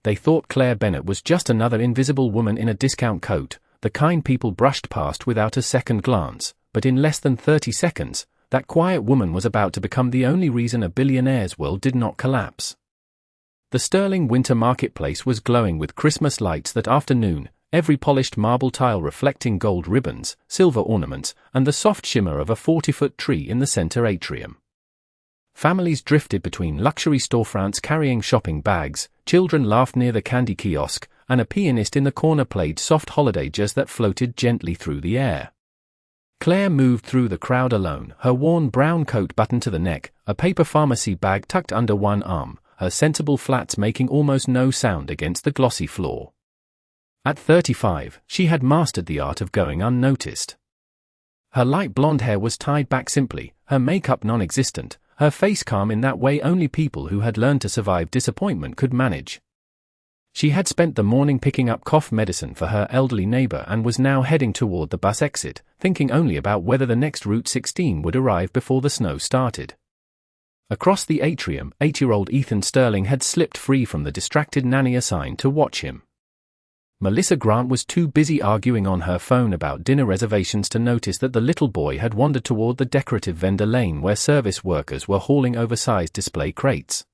They thought Claire Bennett was just another invisible woman in a discount coat, the kind people brushed past without a second glance, but in less than 30 seconds, that quiet woman was about to become the only reason a billionaire's world did not collapse. The sterling winter marketplace was glowing with Christmas lights that afternoon, every polished marble tile reflecting gold ribbons, silver ornaments, and the soft shimmer of a 40-foot tree in the center atrium. Families drifted between luxury storefronts carrying shopping bags, children laughed near the candy kiosk, and a pianist in the corner played soft holiday jazz that floated gently through the air. Claire moved through the crowd alone, her worn brown coat buttoned to the neck, a paper pharmacy bag tucked under one arm, her sensible flats making almost no sound against the glossy floor. At 35, she had mastered the art of going unnoticed. Her light blonde hair was tied back simply, her makeup non-existent, her face calm in that way only people who had learned to survive disappointment could manage. She had spent the morning picking up cough medicine for her elderly neighbor and was now heading toward the bus exit, thinking only about whether the next Route 16 would arrive before the snow started. Across the atrium, 8-year-old Ethan Sterling had slipped free from the distracted nanny assigned to watch him. Melissa Grant was too busy arguing on her phone about dinner reservations to notice that the little boy had wandered toward the decorative vendor lane where service workers were hauling oversized display crates.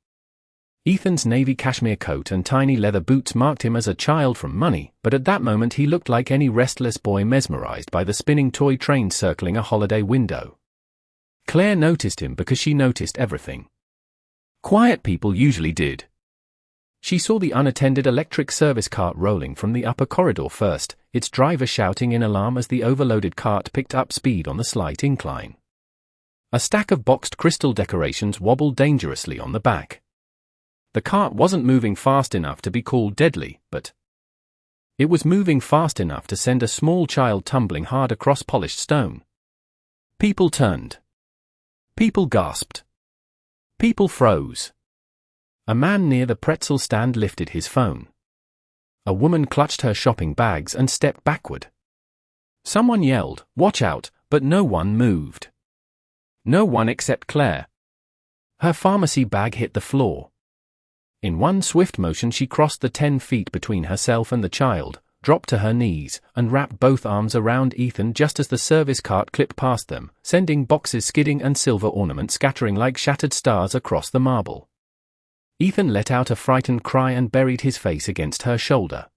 Ethan's navy cashmere coat and tiny leather boots marked him as a child from money, but at that moment he looked like any restless boy mesmerized by the spinning toy train circling a holiday window. Claire noticed him because she noticed everything. Quiet people usually did. She saw the unattended electric service cart rolling from the upper corridor first, its driver shouting in alarm as the overloaded cart picked up speed on the slight incline. A stack of boxed crystal decorations wobbled dangerously on the back. The cart wasn't moving fast enough to be called deadly, but it was moving fast enough to send a small child tumbling hard across polished stone. People turned. People gasped. People froze. A man near the pretzel stand lifted his phone. A woman clutched her shopping bags and stepped backward. Someone yelled, "Watch out," but no one moved. No one except Claire. Her pharmacy bag hit the floor. In one swift motion she crossed the 10 feet between herself and the child, dropped to her knees, and wrapped both arms around Ethan just as the service cart clipped past them, sending boxes skidding and silver ornaments scattering like shattered stars across the marble. Ethan let out a frightened cry and buried his face against her shoulder.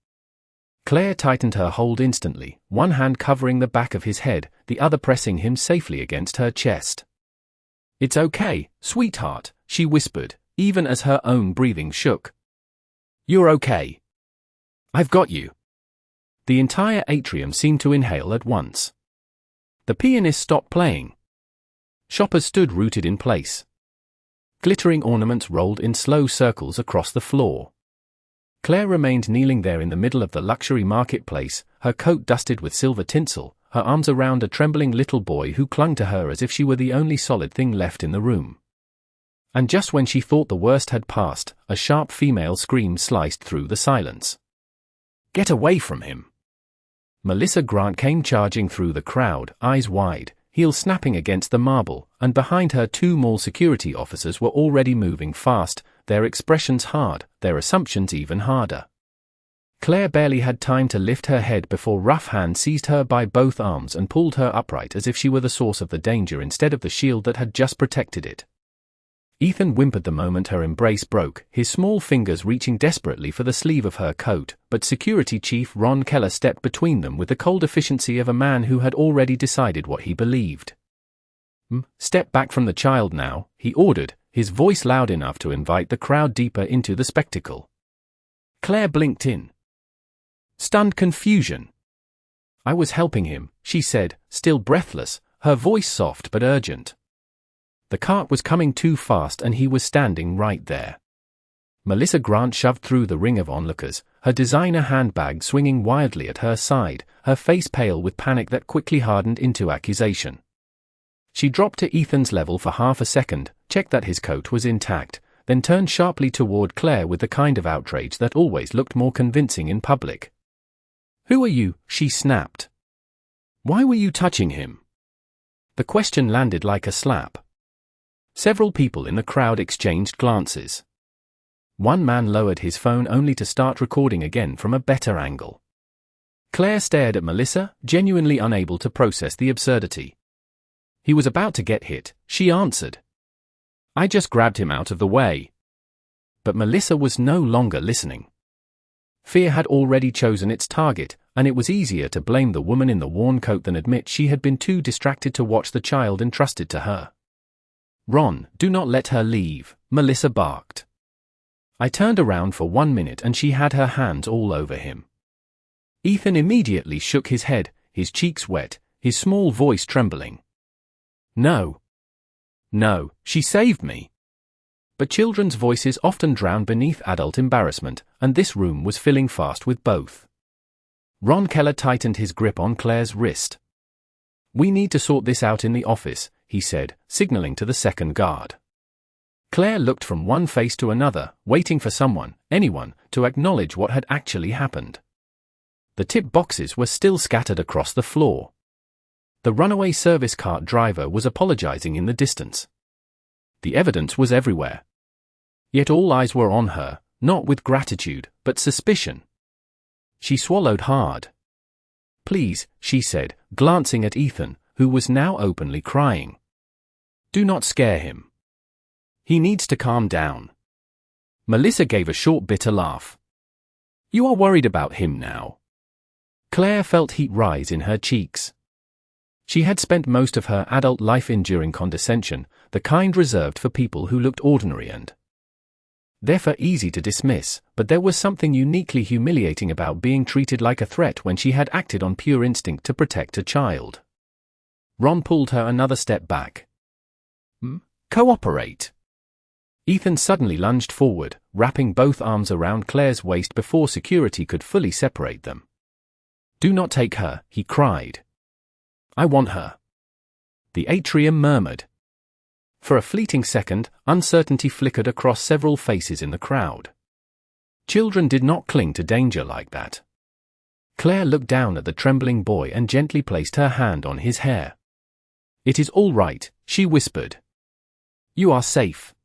Claire tightened her hold instantly, one hand covering the back of his head, the other pressing him safely against her chest. "It's okay, sweetheart," she whispered, even as her own breathing shook. "You're okay. I've got you." The entire atrium seemed to inhale at once. The pianist stopped playing. Shoppers stood rooted in place. Glittering ornaments rolled in slow circles across the floor. Claire remained kneeling there in the middle of the luxury marketplace, her coat dusted with silver tinsel, her arms around a trembling little boy who clung to her as if she were the only solid thing left in the room. And just when she thought the worst had passed, a sharp female scream sliced through the silence. "Get away from him!" Melissa Grant came charging through the crowd, eyes wide, heels snapping against the marble, and behind her 2 mall security officers were already moving fast, their expressions hard, their assumptions even harder. Claire barely had time to lift her head before rough hands seized her by both arms and pulled her upright as if she were the source of the danger instead of the shield that had just protected it. Ethan whimpered the moment her embrace broke, his small fingers reaching desperately for the sleeve of her coat, but Security Chief Ron Keller stepped between them with the cold efficiency of a man who had already decided what he believed. "Step back from the child now," he ordered, his voice loud enough to invite the crowd deeper into the spectacle. Claire blinked in stunned confusion. "I was helping him," she said, still breathless, her voice soft but urgent. The cart was coming too fast and he was standing right there. Melissa Grant shoved through the ring of onlookers, her designer handbag swinging wildly at her side, her face pale with panic that quickly hardened into accusation. She dropped to Ethan's level for half a second, checked that his coat was intact, then turned sharply toward Claire with the kind of outrage that always looked more convincing in public. "Who are you?" she snapped. "Why were you touching him?" The question landed like a slap. Several people in the crowd exchanged glances. One man lowered his phone only to start recording again from a better angle. Claire stared at Melissa, genuinely unable to process the absurdity. He was about to get hit, she answered. I just grabbed him out of the way. But Melissa was no longer listening. Fear had already chosen its target, and it was easier to blame the woman in the worn coat than admit she had been too distracted to watch the child entrusted to her. Ron, do not let her leave, Melissa barked. I turned around for 1 minute and she had her hands all over him. Ethan immediately shook his head, his cheeks wet, his small voice trembling. No. No, she saved me. But children's voices often drown beneath adult embarrassment, and this room was filling fast with both. Ron Keller tightened his grip on Claire's wrist. We need to sort this out in the office, he said, signaling to the second guard. Claire looked from one face to another, waiting for someone, anyone, to acknowledge what had actually happened. The tip boxes were still scattered across the floor. The runaway service cart driver was apologizing in the distance. The evidence was everywhere. Yet all eyes were on her, not with gratitude, but suspicion. She swallowed hard. Please, she said, glancing at Ethan, who was now openly crying. Do not scare him. He needs to calm down. Melissa gave a short bitter laugh. You are worried about him now. Claire felt heat rise in her cheeks. She had spent most of her adult life enduring condescension, the kind reserved for people who looked ordinary and therefore easy to dismiss, but there was something uniquely humiliating about being treated like a threat when she had acted on pure instinct to protect a child. Ron pulled her another step back. Cooperate. Ethan suddenly lunged forward, wrapping both arms around Claire's waist before security could fully separate them. Do not take her, he cried. I want her. The atrium murmured. For a fleeting second, uncertainty flickered across several faces in the crowd. Children did not cling to danger like that. Claire looked down at the trembling boy and gently placed her hand on his hair. It is all right, she whispered. You are safe.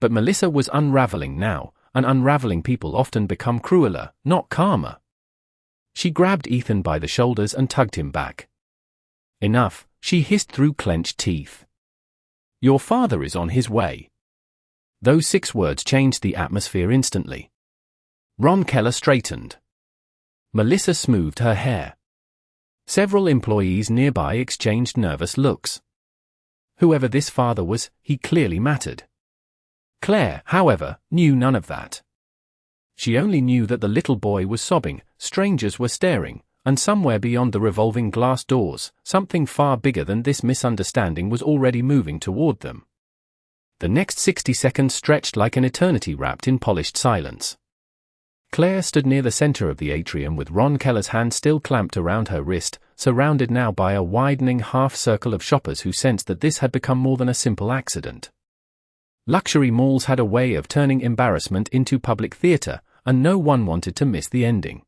But Melissa was unraveling now, and unraveling people often become crueler, not calmer. She grabbed Ethan by the shoulders and tugged him back. Enough, she hissed through clenched teeth. Your father is on his way. Those 6 words changed the atmosphere instantly. Ron Keller straightened. Melissa smoothed her hair. Several employees nearby exchanged nervous looks. Whoever this father was, he clearly mattered. Claire, however, knew none of that. She only knew that the little boy was sobbing, strangers were staring, and somewhere beyond the revolving glass doors, something far bigger than this misunderstanding was already moving toward them. The next 60 seconds stretched like an eternity wrapped in polished silence. Claire stood near the center of the atrium with Ron Keller's hand still clamped around her wrist, surrounded now by a widening half-circle of shoppers who sensed that this had become more than a simple accident. Luxury malls had a way of turning embarrassment into public theater, and no one wanted to miss the ending.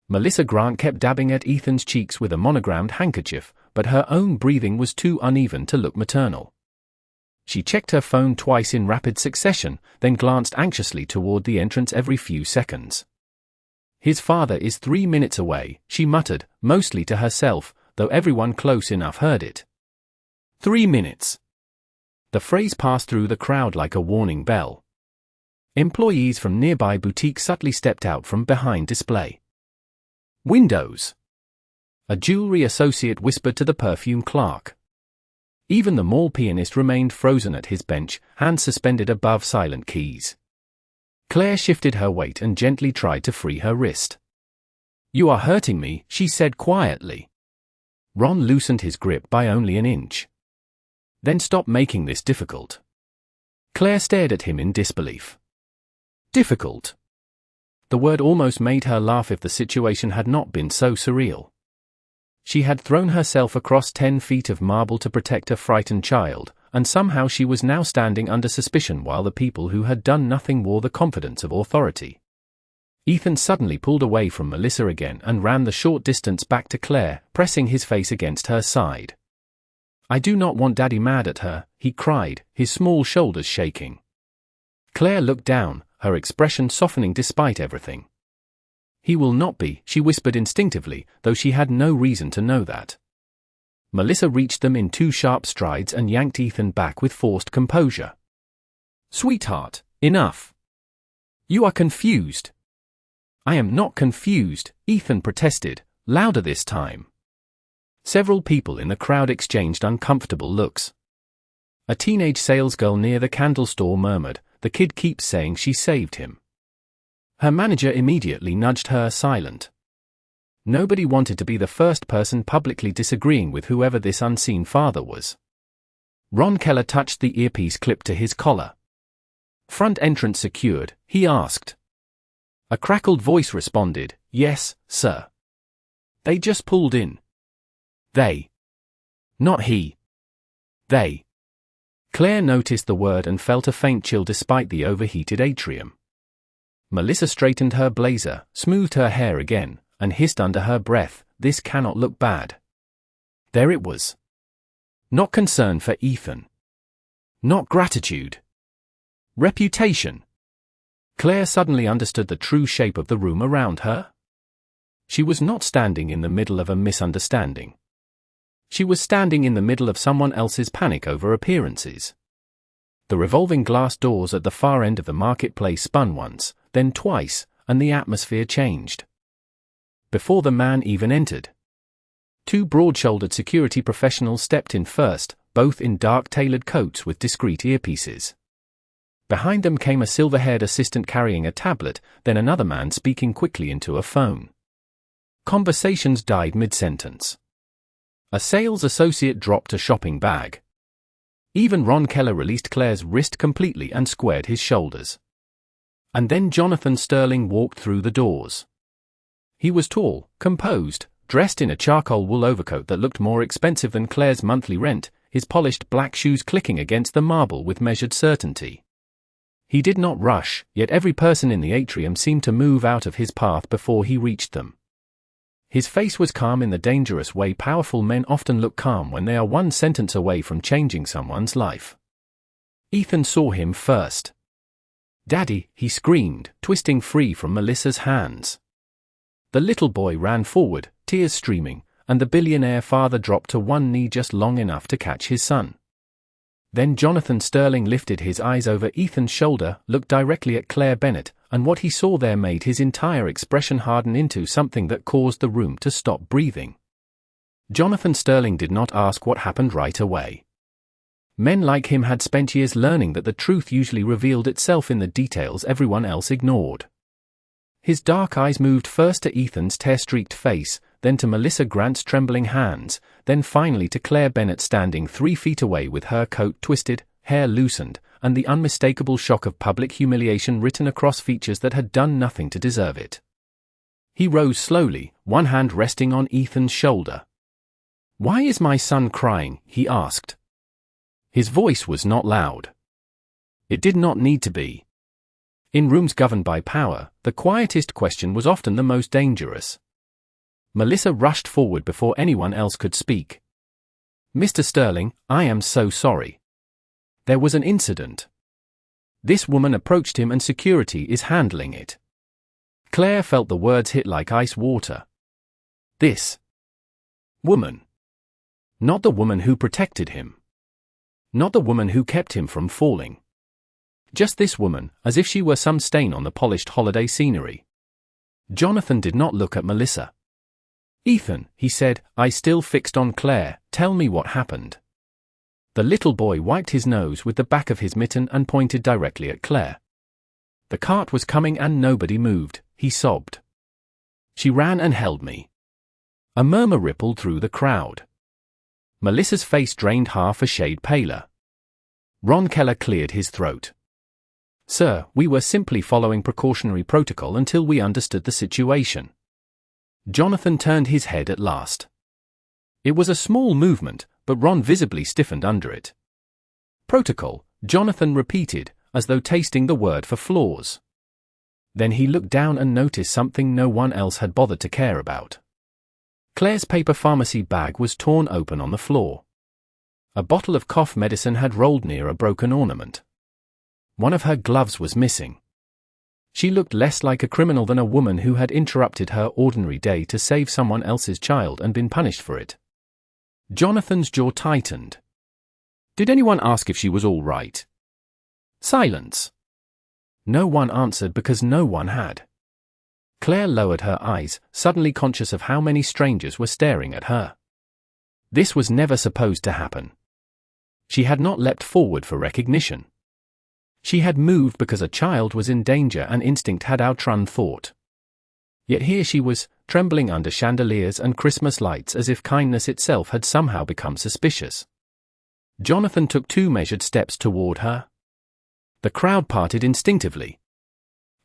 Melissa Grant kept dabbing at Ethan's cheeks with a monogrammed handkerchief, but her own breathing was too uneven to look maternal. She checked her phone twice in rapid succession, then glanced anxiously toward the entrance every few seconds. His father is 3 minutes away, she muttered, mostly to herself, though everyone close enough heard it. 3 minutes. The phrase passed through the crowd like a warning bell. Employees from nearby boutiques subtly stepped out from behind display windows. A jewelry associate whispered to the perfume clerk. Even the mall pianist remained frozen at his bench, hands suspended above silent keys. Claire shifted her weight and gently tried to free her wrist. You are hurting me, she said quietly. Ron loosened his grip by only an inch. Then stop making this difficult. Claire stared at him in disbelief. Difficult? The word almost made her laugh if the situation had not been so surreal. She had thrown herself across 10 feet of marble to protect a frightened child, and somehow she was now standing under suspicion while the people who had done nothing wore the confidence of authority. Ethan suddenly pulled away from Melissa again and ran the short distance back to Claire, pressing his face against her side. I do not want Daddy mad at her, he cried, his small shoulders shaking. Claire looked down, her expression softening despite everything. "He will not be," she whispered instinctively, though she had no reason to know that. Melissa reached them in 2 sharp strides and yanked Ethan back with forced composure. "Sweetheart, enough. You are confused." "I am not confused," Ethan protested, louder this time. Several people in the crowd exchanged uncomfortable looks. A teenage salesgirl near the candle store murmured, "The kid keeps saying she saved him." Her manager immediately nudged her silent. Nobody wanted to be the first person publicly disagreeing with whoever this unseen father was. Ron Keller touched the earpiece clip to his collar. "Front entrance secured?" he asked. A crackled voice responded, "Yes, sir." "They just pulled in." "They." "Not he." "They." Claire noticed the word and felt a faint chill despite the overheated atrium. Melissa straightened her blazer, smoothed her hair again, and hissed under her breath, "This cannot look bad." There it was. Not concern for Ethan. Not gratitude. Reputation. Claire suddenly understood the true shape of the room around her. She was not standing in the middle of a misunderstanding. She was standing in the middle of someone else's panic over appearances. The revolving glass doors at the far end of the marketplace spun once, then twice, and the atmosphere changed. Before the man even entered, 2 broad-shouldered security professionals stepped in first, both in dark tailored coats with discreet earpieces. Behind them came a silver-haired assistant carrying a tablet, then another man speaking quickly into a phone. Conversations died mid-sentence. A sales associate dropped a shopping bag. Even Ron Keller released Claire's wrist completely and squared his shoulders. And then Jonathan Sterling walked through the doors. He was tall, composed, dressed in a charcoal wool overcoat that looked more expensive than Claire's monthly rent, his polished black shoes clicking against the marble with measured certainty. He did not rush, yet every person in the atrium seemed to move out of his path before he reached them. His face was calm in the dangerous way powerful men often look calm when they are 1 sentence away from changing someone's life. Ethan saw him first. "Daddy," he screamed, twisting free from Melissa's hands. The little boy ran forward, tears streaming, and the billionaire father dropped to one knee just long enough to catch his son. Then Jonathan Sterling lifted his eyes over Ethan's shoulder, looked directly at Claire Bennett, and what he saw there made his entire expression harden into something that caused the room to stop breathing. Jonathan Sterling did not ask what happened right away. Men like him had spent years learning that the truth usually revealed itself in the details everyone else ignored. His dark eyes moved first to Ethan's tear-streaked face, then to Melissa Grant's trembling hands, then finally to Claire Bennett standing 3 feet away with her coat twisted, hair loosened, and the unmistakable shock of public humiliation written across features that had done nothing to deserve it. He rose slowly, one hand resting on Ethan's shoulder. "Why is my son crying?" he asked. His voice was not loud. It did not need to be. In rooms governed by power, the quietest question was often the most dangerous. Melissa rushed forward before anyone else could speak. "Mr. Sterling, I am so sorry. There was an incident. This woman approached him and security is handling it." Claire felt the words hit like ice water. This woman. Not the woman who protected him. Not the woman who kept him from falling. Just this woman, as if she were some stain on the polished holiday scenery. Jonathan did not look at Melissa. "Ethan," he said, eyes still fixed on Claire, "tell me what happened." The little boy wiped his nose with the back of his mitten and pointed directly at Claire. "The cart was coming and nobody moved," he sobbed. "She ran and held me." A murmur rippled through the crowd. Melissa's face drained half a shade paler. Ron Keller cleared his throat. "Sir, we were simply following precautionary protocol until we understood the situation." Jonathan turned his head at last. It was a small movement, but Ron visibly stiffened under it. "Protocol," Jonathan repeated, as though tasting the word for flaws. Then he looked down and noticed something no one else had bothered to care about. Claire's paper pharmacy bag was torn open on the floor. A bottle of cough medicine had rolled near a broken ornament. One of her gloves was missing. She looked less like a criminal than a woman who had interrupted her ordinary day to save someone else's child and been punished for it. Jonathan's jaw tightened. Did anyone ask if she was all right? Silence. No one answered because no one had. Claire lowered her eyes, suddenly conscious of how many strangers were staring at her. This was never supposed to happen. She had not leapt forward for recognition. She had moved because a child was in danger and instinct had outrun thought. Yet here she was, trembling under chandeliers and Christmas lights as if kindness itself had somehow become suspicious. Jonathan took 2 measured steps toward her. The crowd parted instinctively.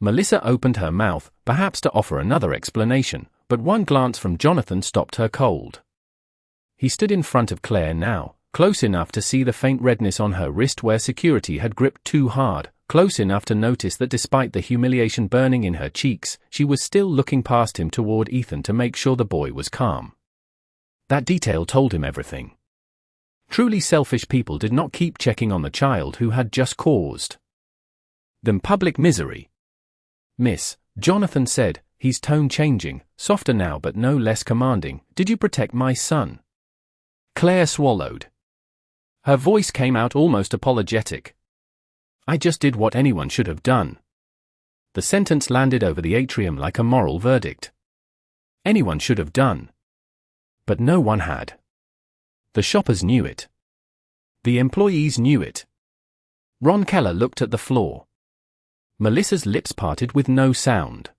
Melissa opened her mouth, perhaps to offer another explanation, but one glance from Jonathan stopped her cold. He stood in front of Claire now, close enough to see the faint redness on her wrist where security had gripped too hard, close enough to notice that despite the humiliation burning in her cheeks, she was still looking past him toward Ethan to make sure the boy was calm. That detail told him everything. Truly selfish people did not keep checking on the child who had just caused them public misery. Miss, Jonathan said, his tone changing, softer now but no less commanding, did you protect my son? Claire swallowed. Her voice came out almost apologetic. I just did what anyone should have done. The sentence landed over the atrium like a moral verdict. Anyone should have done. But no one had. The shoppers knew it. The employees knew it. Ron Keller looked at the floor. Melissa's lips parted with no sound.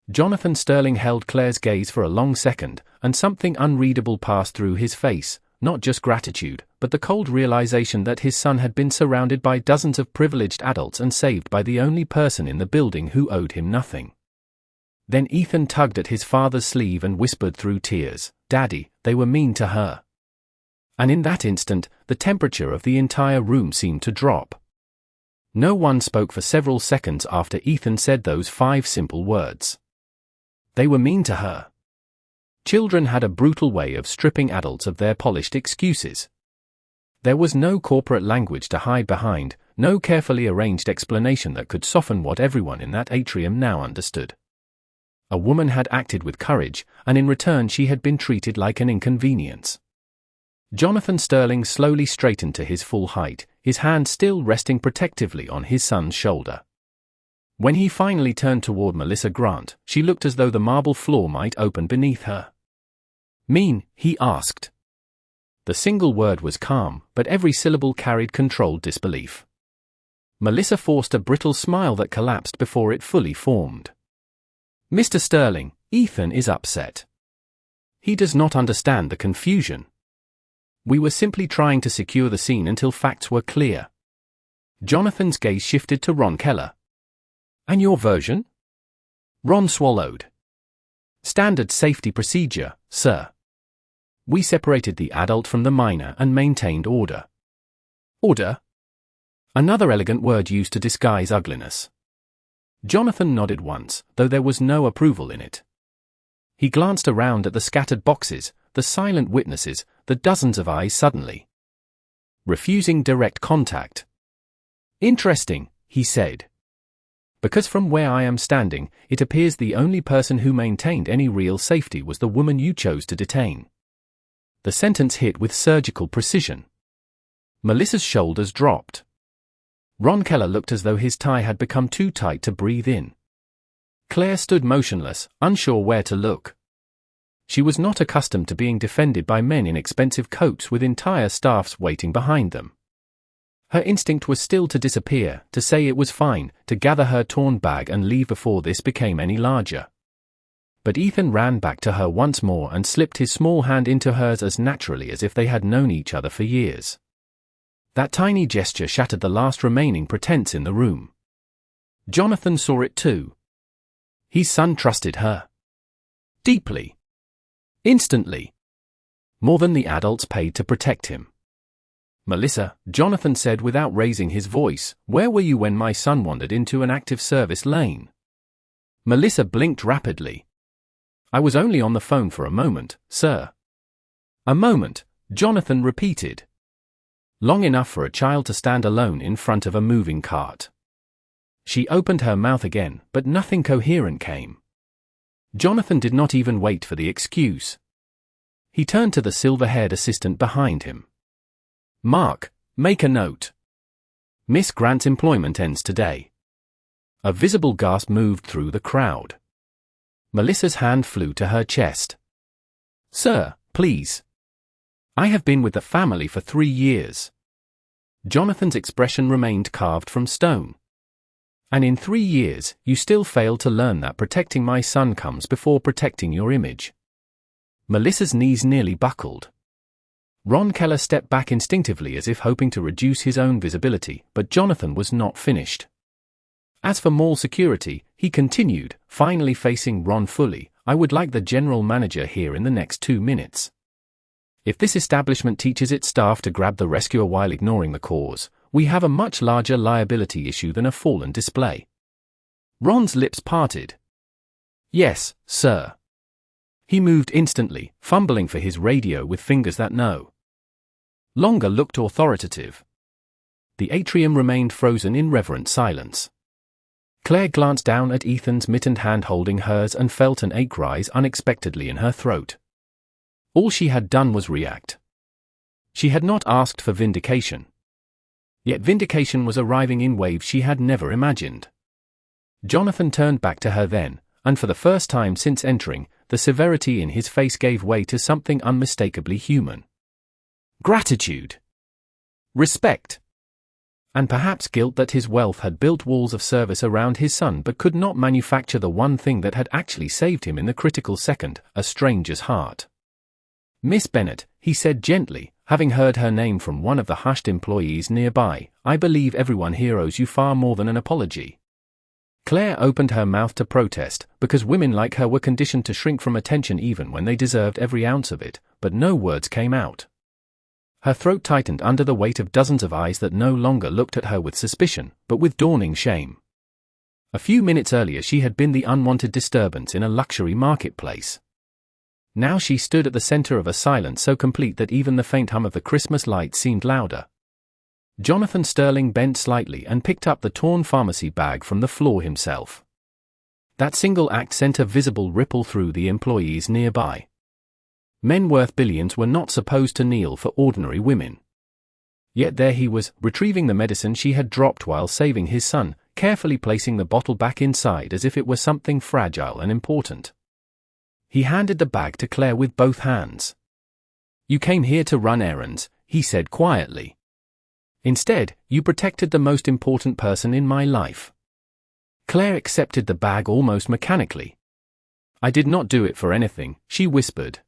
Jonathan Sterling held Claire's gaze for a long second, and something unreadable passed through his face, not just gratitude, but the cold realization that his son had been surrounded by dozens of privileged adults and saved by the only person in the building who owed him nothing. Then Ethan tugged at his father's sleeve and whispered through tears, "Daddy, they were mean to her." And in that instant, the temperature of the entire room seemed to drop. No one spoke for several seconds after Ethan said those 5 simple words. They were mean to her. Children had a brutal way of stripping adults of their polished excuses. There was no corporate language to hide behind, no carefully arranged explanation that could soften what everyone in that atrium now understood. A woman had acted with courage, and in return she had been treated like an inconvenience. Jonathan Sterling slowly straightened to his full height, his hand still resting protectively on his son's shoulder. When he finally turned toward Melissa Grant, she looked as though the marble floor might open beneath her. Mean, he asked. The single word was calm, but every syllable carried controlled disbelief. Melissa forced a brittle smile that collapsed before it fully formed. Mr. Sterling, Ethan is upset. He does not understand the confusion. We were simply trying to secure the scene until facts were clear. Jonathan's gaze shifted to Ron Keller. And your version? Ron swallowed. Standard safety procedure, sir. We separated the adult from the minor and maintained order. Order? Another elegant word used to disguise ugliness. Jonathan nodded once, though there was no approval in it. He glanced around at the scattered boxes, the silent witnesses, the dozens of eyes suddenly refusing direct contact. Interesting, he said. Because from where I am standing, it appears the only person who maintained any real safety was the woman you chose to detain. The sentence hit with surgical precision. Melissa's shoulders dropped. Ron Keller looked as though his tie had become too tight to breathe in. Claire stood motionless, unsure where to look. She was not accustomed to being defended by men in expensive coats with entire staffs waiting behind them. Her instinct was still to disappear, to say it was fine, to gather her torn bag and leave before this became any larger. But Ethan ran back to her once more and slipped his small hand into hers as naturally as if they had known each other for years. That tiny gesture shattered the last remaining pretense in the room. Jonathan saw it too. His son trusted her. Deeply. Instantly. More than the adults paid to protect him. Melissa, Jonathan said without raising his voice, where were you when my son wandered into an active service lane? Melissa blinked rapidly. I was only on the phone for a moment, sir. A moment, Jonathan repeated. Long enough for a child to stand alone in front of a moving cart. She opened her mouth again, but nothing coherent came. Jonathan did not even wait for the excuse. He turned to the silver-haired assistant behind him. "Mark, make a note. Miss Grant's employment ends today." A visible gasp moved through the crowd. Melissa's hand flew to her chest. "Sir, please. I have been with the family for 3 years." Jonathan's expression remained carved from stone. "And in 3 years, you still fail to learn that protecting my son comes before protecting your image." Melissa's knees nearly buckled. Ron Keller stepped back instinctively as if hoping to reduce his own visibility, but Jonathan was not finished. "As for mall security," he continued, finally facing Ron fully, "I would like the general manager here in the next 2 minutes. If this establishment teaches its staff to grab the rescuer while ignoring the cause, we have a much larger liability issue than a fallen display." Ron's lips parted. "Yes, sir." He moved instantly, fumbling for his radio with fingers that no longer looked authoritative. The atrium remained frozen in reverent silence. Claire glanced down at Ethan's mittened hand holding hers and felt an ache rise unexpectedly in her throat. All she had done was react. She had not asked for vindication. Yet vindication was arriving in waves she had never imagined. Jonathan turned back to her then, and for the first time since entering, the severity in his face gave way to something unmistakably human. Gratitude. Respect. And perhaps guilt that his wealth had built walls of service around his son but could not manufacture the one thing that had actually saved him in the critical second, a stranger's heart. "Miss Bennet," he said gently, having heard her name from one of the hushed employees nearby, "I believe everyone here owes you far more than an apology." Claire opened her mouth to protest, because women like her were conditioned to shrink from attention even when they deserved every ounce of it, but no words came out. Her throat tightened under the weight of dozens of eyes that no longer looked at her with suspicion, but with dawning shame. A few minutes earlier she had been the unwanted disturbance in a luxury marketplace. Now she stood at the center of a silence so complete that even the faint hum of the Christmas lights seemed louder. Jonathan Sterling bent slightly and picked up the torn pharmacy bag from the floor himself. That single act sent a visible ripple through the employees nearby. Men worth billions were not supposed to kneel for ordinary women. Yet there he was, retrieving the medicine she had dropped while saving his son, carefully placing the bottle back inside as if it were something fragile and important. He handed the bag to Claire with both hands. "You came here to run errands," he said quietly. "Instead, you protected the most important person in my life." Claire accepted the bag almost mechanically. "I did not do it for anything," she whispered.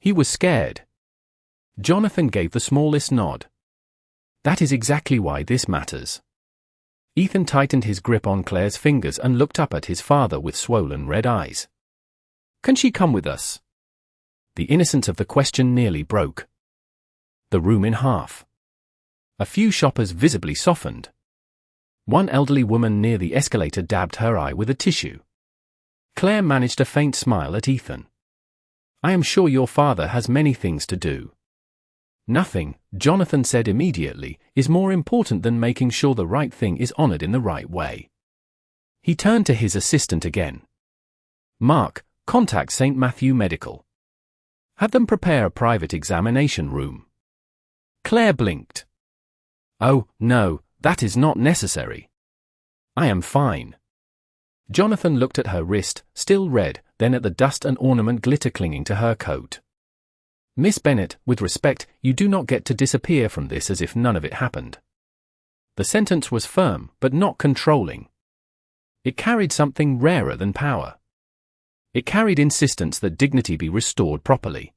He was scared. Jonathan gave the smallest nod. "That is exactly why this matters." Ethan tightened his grip on Claire's fingers and looked up at his father with swollen red eyes. "Can she come with us?" The innocence of the question nearly broke the room in half. A few shoppers visibly softened. One elderly woman near the escalator dabbed her eye with a tissue. Claire managed a faint smile at Ethan. "I am sure your father has many things to do." "Nothing," Jonathan said immediately, "is more important than making sure the right thing is honored in the right way." He turned to his assistant again. "Mark, contact St. Matthew Medical. Have them prepare a private examination room." Claire blinked. "Oh, no, that is not necessary. I am fine." Jonathan looked at her wrist, still red, then at the dust and ornament glitter clinging to her coat. "Miss Bennet, with respect, you do not get to disappear from this as if none of it happened." The sentence was firm, but not controlling. It carried something rarer than power. It carried insistence that dignity be restored properly.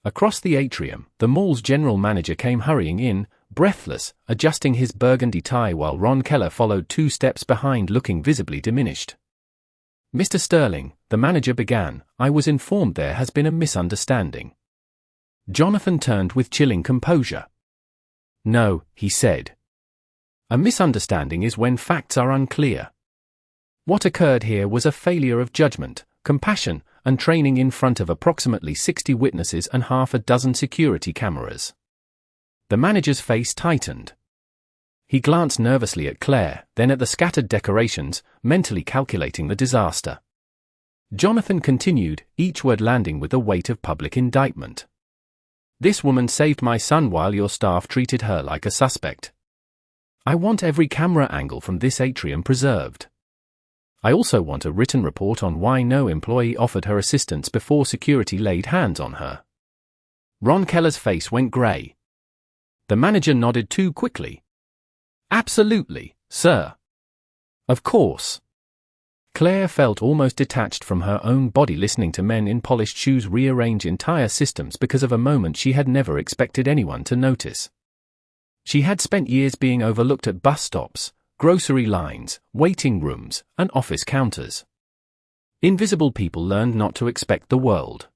Across the atrium, the mall's general manager came hurrying in, breathless, adjusting his burgundy tie while Ron Keller followed 2 steps behind looking visibly diminished. "Mr. Sterling," the manager began, "I was informed there has been a misunderstanding." Jonathan turned with chilling composure. "No," he said. "A misunderstanding is when facts are unclear. What occurred here was a failure of judgment, compassion, and training in front of approximately 60 witnesses and half a dozen security cameras." The manager's face tightened. He glanced nervously at Claire, then at the scattered decorations, mentally calculating the disaster. Jonathan continued, each word landing with the weight of public indictment. This woman saved my son while your staff treated her like a suspect. I want every camera angle from this atrium preserved. I also want a written report on why no employee offered her assistance before security laid hands on her. Ron Keller's face went grey. The manager nodded too quickly. Absolutely, sir. Of course. Claire felt almost detached from her own body listening to men in polished shoes rearrange entire systems because of a moment she had never expected anyone to notice. She had spent years being overlooked at bus stops, grocery lines, waiting rooms, and office counters. Invisible people learned not to expect the world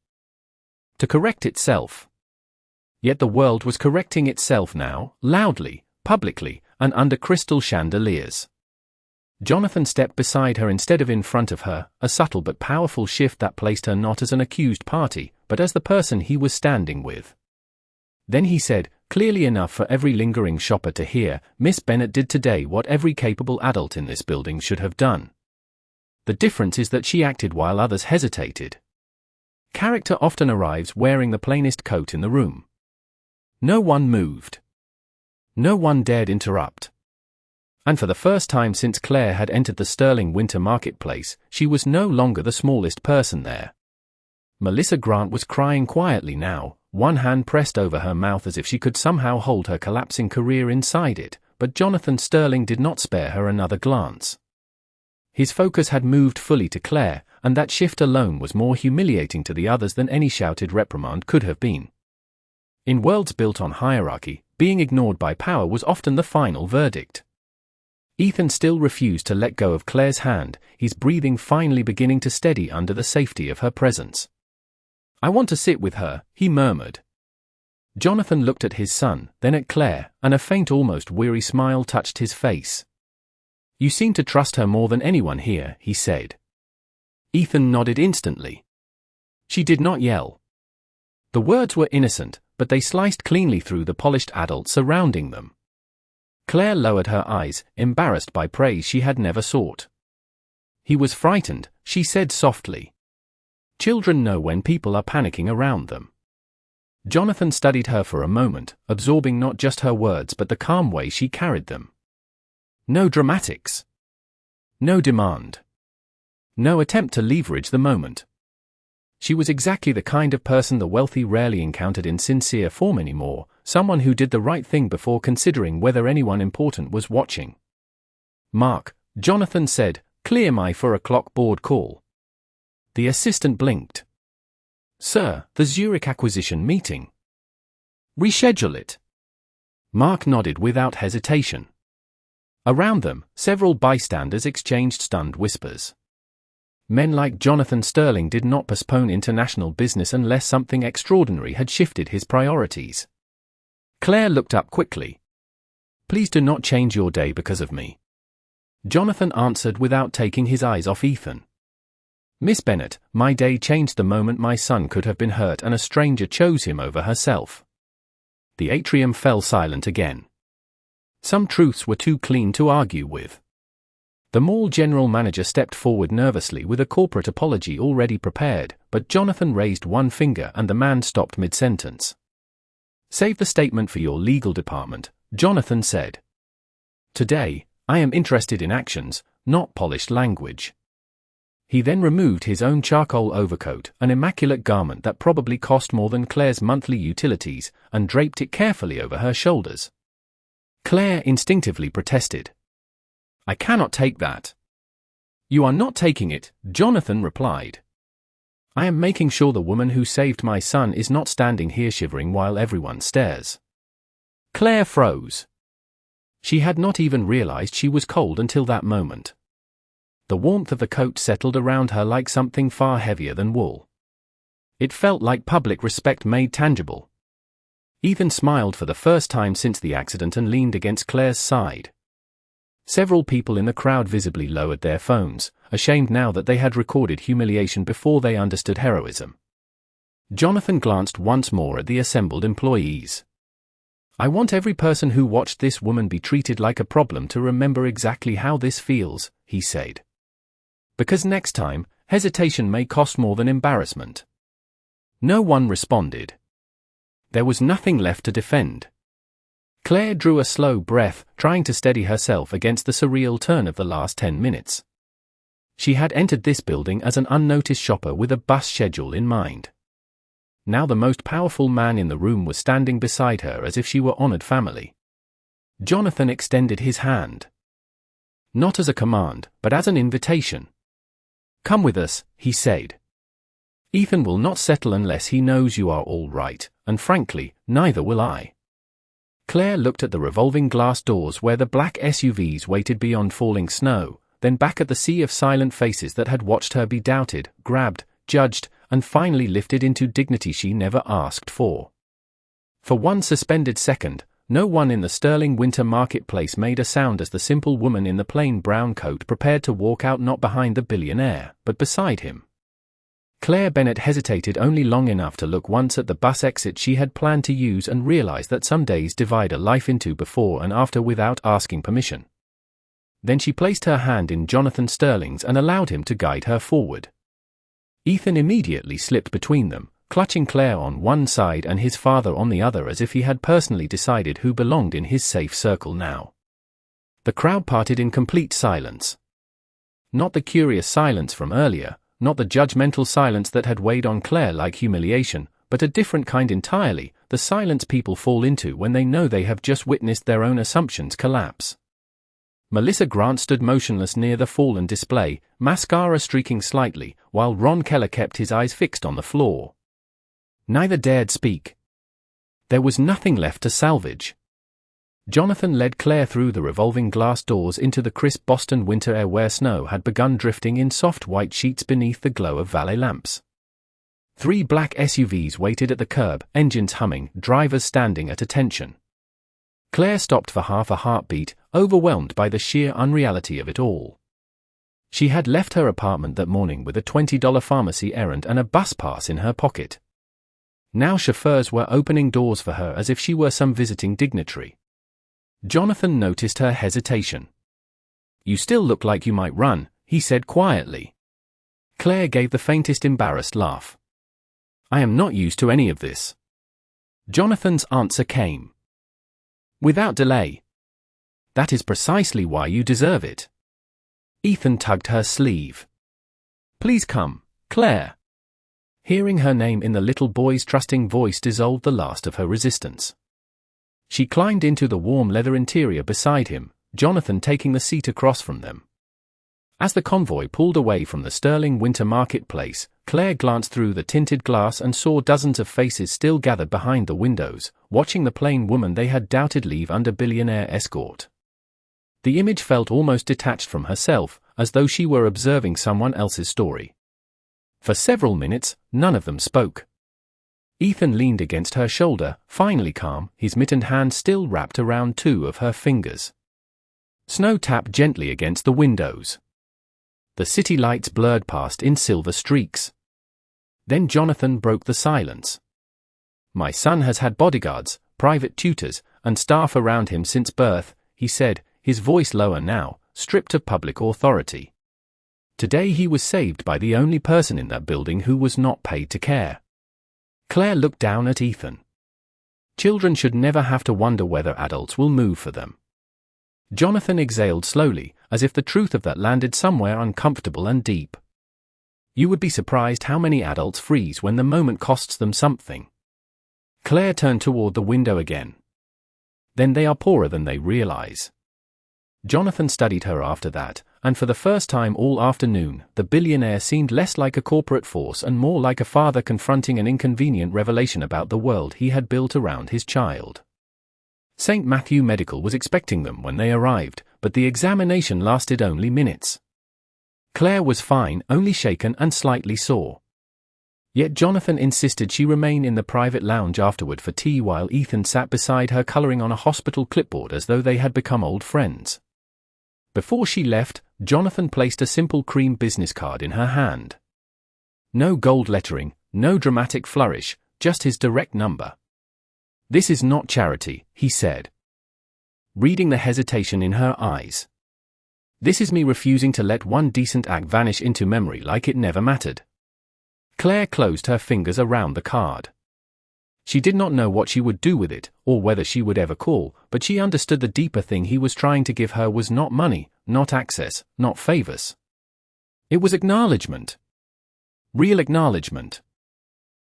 to correct itself. Yet the world was correcting itself now, loudly, publicly, and under crystal chandeliers. Jonathan stepped beside her instead of in front of her, a subtle but powerful shift that placed her not as an accused party, but as the person he was standing with. Then he said, clearly enough for every lingering shopper to hear, Miss Bennett did today what every capable adult in this building should have done. The difference is that she acted while others hesitated. Character often arrives wearing the plainest coat in the room. No one moved. No one dared interrupt. And for the first time since Claire had entered the Sterling Winter Marketplace, she was no longer the smallest person there. Melissa Grant was crying quietly now, one hand pressed over her mouth as if she could somehow hold her collapsing career inside it, but Jonathan Sterling did not spare her another glance. His focus had moved fully to Claire, and that shift alone was more humiliating to the others than any shouted reprimand could have been. In worlds built on hierarchy, being ignored by power was often the final verdict. Ethan still refused to let go of Claire's hand, his breathing finally beginning to steady under the safety of her presence. I want to sit with her, he murmured. Jonathan looked at his son, then at Claire, and a faint almost weary smile touched his face. You seem to trust her more than anyone here, he said. Ethan nodded instantly. She did not yell. The words were innocent, but they sliced cleanly through the polished adults surrounding them. Claire lowered her eyes, embarrassed by praise she had never sought. He was frightened, she said softly. Children know when people are panicking around them. Jonathan studied her for a moment, absorbing not just her words but the calm way she carried them. No dramatics. No demand. No attempt to leverage the moment. She was exactly the kind of person the wealthy rarely encountered in sincere form anymore, someone who did the right thing before considering whether anyone important was watching. Mark, Jonathan said, clear my 4:00 board call. The assistant blinked. Sir, the Zurich acquisition meeting. Reschedule it. Mark nodded without hesitation. Around them, several bystanders exchanged stunned whispers. Men like Jonathan Sterling did not postpone international business unless something extraordinary had shifted his priorities. Claire looked up quickly. Please do not change your day because of me. Jonathan answered without taking his eyes off Ethan. Miss Bennett, my day changed the moment my son could have been hurt and a stranger chose him over herself. The atrium fell silent again. Some truths were too clean to argue with. The mall general manager stepped forward nervously with a corporate apology already prepared, but Jonathan raised one finger and the man stopped mid-sentence. Save the statement for your legal department, Jonathan said. Today, I am interested in actions, not polished language. He then removed his own charcoal overcoat, an immaculate garment that probably cost more than Claire's monthly utilities, and draped it carefully over her shoulders. Claire instinctively protested. I cannot take that. You are not taking it, Jonathan replied. I am making sure the woman who saved my son is not standing here shivering while everyone stares. Claire froze. She had not even realized she was cold until that moment. The warmth of the coat settled around her like something far heavier than wool. It felt like public respect made tangible. Ethan smiled for the first time since the accident and leaned against Claire's side. Several people in the crowd visibly lowered their phones, ashamed now that they had recorded humiliation before they understood heroism. Jonathan glanced once more at the assembled employees. I want every person who watched this woman be treated like a problem to remember exactly how this feels, he said. Because next time, hesitation may cost more than embarrassment. No one responded. There was nothing left to defend. Claire drew a slow breath, trying to steady herself against the surreal turn of the last 10 minutes. She had entered this building as an unnoticed shopper with a bus schedule in mind. Now the most powerful man in the room was standing beside her as if she were honored family. Jonathan extended his hand. Not as a command, but as an invitation. Come with us, he said. Ethan will not settle unless he knows you are all right, and frankly, neither will I. Claire looked at the revolving glass doors where the black SUVs waited beyond falling snow, then back at the sea of silent faces that had watched her be doubted, grabbed, judged, and finally lifted into dignity she never asked for. For one suspended second, no one in the sterling winter marketplace made a sound as the simple woman in the plain brown coat prepared to walk out, not behind the billionaire, but beside him. Claire Bennett hesitated only long enough to look once at the bus exit she had planned to use and realize that some days divide a life into before and after without asking permission. Then she placed her hand in Jonathan Sterling's and allowed him to guide her forward. Ethan immediately slipped between them, clutching Claire on one side and his father on the other as if he had personally decided who belonged in his safe circle now. The crowd parted in complete silence. Not the curious silence from earlier, not the judgmental silence that had weighed on Claire like humiliation, but a different kind entirely, the silence people fall into when they know they have just witnessed their own assumptions collapse. Melissa Grant stood motionless near the fallen display, mascara streaking slightly, while Ron Keller kept his eyes fixed on the floor. Neither dared speak. There was nothing left to salvage. Jonathan led Claire through the revolving glass doors into the crisp Boston winter air where snow had begun drifting in soft white sheets beneath the glow of valet lamps. 3 black SUVs waited at the curb, engines humming, drivers standing at attention. Claire stopped for half a heartbeat, overwhelmed by the sheer unreality of it all. She had left her apartment that morning with a $20 pharmacy errand and a bus pass in her pocket. Now chauffeurs were opening doors for her as if she were some visiting dignitary. Jonathan noticed her hesitation. "You still look like you might run," he said quietly. Claire gave the faintest embarrassed laugh. "I am not used to any of this." Jonathan's answer came. Without delay. "That is precisely why you deserve it." Ethan tugged her sleeve. "Please come, Claire." Hearing her name in the little boy's trusting voice dissolved the last of her resistance. She climbed into the warm leather interior beside him, Jonathan taking the seat across from them. As the convoy pulled away from the sterling winter marketplace, Claire glanced through the tinted glass and saw dozens of faces still gathered behind the windows, watching the plain woman they had doubted leave under billionaire escort. The image felt almost detached from herself, as though she were observing someone else's story. For several minutes, none of them spoke. Ethan leaned against her shoulder, finally calm, his mittened hand still wrapped around 2 of her fingers. Snow tapped gently against the windows. The city lights blurred past in silver streaks. Then Jonathan broke the silence. "My son has had bodyguards, private tutors, and staff around him since birth," he said, his voice lower now, stripped of public authority. Today he was saved by the only person in that building who was not paid to care. Claire looked down at Ethan. Children should never have to wonder whether adults will move for them. Jonathan exhaled slowly, as if the truth of that landed somewhere uncomfortable and deep. You would be surprised how many adults freeze when the moment costs them something. Claire turned toward the window again. Then they are poorer than they realize. Jonathan studied her after that, and for the first time all afternoon, the billionaire seemed less like a corporate force and more like a father confronting an inconvenient revelation about the world he had built around his child. St. Matthew Medical was expecting them when they arrived, but the examination lasted only minutes. Claire was fine, only shaken and slightly sore. Yet Jonathan insisted she remain in the private lounge afterward for tea while Ethan sat beside her coloring on a hospital clipboard as though they had become old friends. Before she left, Jonathan placed a simple cream business card in her hand. No gold lettering, no dramatic flourish, just his direct number. "This is not charity," he said, reading the hesitation in her eyes. "This is me refusing to let one decent act vanish into memory like it never mattered." Claire closed her fingers around the card. She did not know what she would do with it, or whether she would ever call, but she understood the deeper thing he was trying to give her was not money, not access, not favors. It was acknowledgement. Real acknowledgement.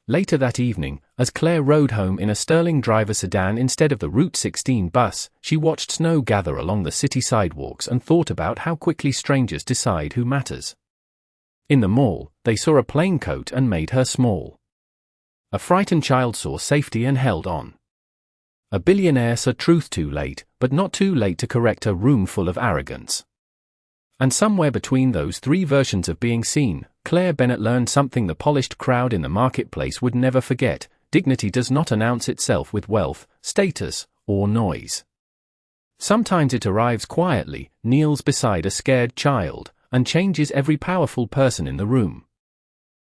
Later that evening, as Claire rode home in a Sterling driver sedan instead of the Route 16 bus, she watched snow gather along the city sidewalks and thought about how quickly strangers decide who matters. In the mall, they saw a plain coat and made her small. A frightened child saw safety and held on. A billionaire saw truth too late, but not too late to correct a room full of arrogance. And somewhere between those three versions of being seen, Claire Bennett learned something the polished crowd in the marketplace would never forget: dignity does not announce itself with wealth, status, or noise. Sometimes it arrives quietly, kneels beside a scared child, and changes every powerful person in the room.